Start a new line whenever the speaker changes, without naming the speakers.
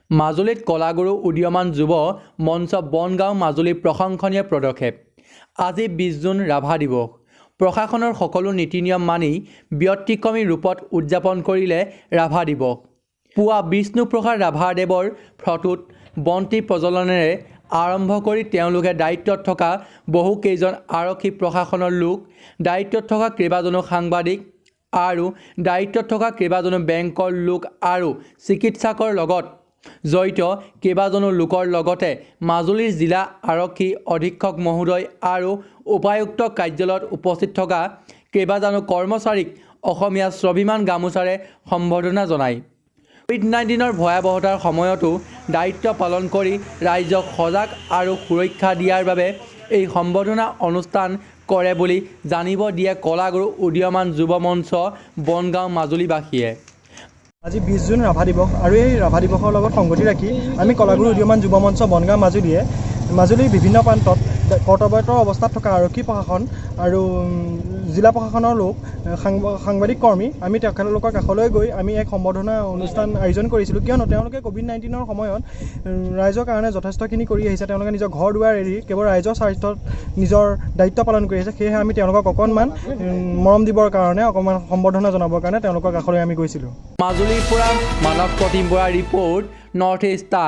মাজুলীত কলাগুৰু উদীয়মান যুৱ মঞ্চ বনগাঁও মাজুলী প্ৰশংসনীয় পদক্ষেপ। আজি 20 জুন ৰাভা দিৱস। প্ৰশাসনৰ সকলো নীতি নিয়ম মানি ব্যতিক্ৰমী ৰূপত উদযাপন কৰিলে ৰাভা দিৱস। পুৱা বিষ্ণুপ্ৰসাদ ৰাভাদেৱৰ ফটোত বন্তি প্ৰজ্বলনেৰে আৰম্ভ কৰি তেওঁলোকে দায়িত্বত থকা বহুকেইজন আৰক্ষী প্ৰশাসনৰ লোক, দায়িত্বত থকা কেইবাজনো সাংবাদিক আৰু দায়িত্বত থকা কেইবাজনো বেংকৰ লোক আৰু চিকিৎসকৰ লগত জড়িত কেইবাজনো লোকৰ লগতে মাজুলীৰ জিলা আৰক্ষী অধীক্ষক মহোদয় আৰু উপায়ুক্ত কাৰ্যালয়ত উপস্থিত থকা কেইবাজনো কৰ্মচাৰীক অসমীয়া স্বাভিমান গামোচাৰে সম্বৰ্ধনা জনায়। কোভিড-19ৰ ভয়াৱহতাৰ সময়তো দায়িত্ব পালন কৰি ৰাইজক সজাগ আৰু সুৰক্ষা দিয়াৰ বাবে এই সম্বৰ্ধনা অনুষ্ঠান কৰে বুলি জানিব দিয়ে কলাগুৰু উদীয়মান যুৱ মঞ্চ বনগাঁও মাজুলীবাসীয়ে।
আজি 20 জুন ৰাভা দিৱস আৰু এই ৰাভা দিৱসৰ লগত সংগতি ৰাখি আমি কলাগুৰু উদীয়মান যুৱ মঞ্চ বনগাঁও মাজুলীয়ে মাজুলীৰ বিভিন্ন প্ৰান্তত কৰ্তব্যৰত অৱস্থাত থকা আৰক্ষী প্ৰশাসন আৰু জিলা প্ৰশাসনৰ লোক, সাংবাদিক কৰ্মী আমি তেখেতলোকৰ কাষলৈ গৈ আমি এক সম্বৰ্ধনা অনুষ্ঠান আয়োজন কৰিছিলোঁ। কিয়নো তেওঁলোকে কোভিড-19ৰ সময়ত ৰাইজৰ কাৰণে যথেষ্টখিনি কৰি আহিছে। তেওঁলোকে নিজৰ ঘৰ দুৱাৰ এৰি কেৱল ৰাইজৰ স্বাৰ্থত নিজৰ দায়িত্ব পালন কৰি আহিছে। সেয়েহে আমি তেওঁলোকক অকণমান মৰম দিবৰ কাৰণে, অকণমান সম্বৰ্ধনা জনাবৰ কাৰণে তেওঁলোকৰ কাষলৈ আমি গৈছিলোঁ।
মাজুলীৰ পৰা মানৱ প্ৰতিম বৰাৰ ৰিপৰ্ট, নৰ্থ ইষ্ট টাইম।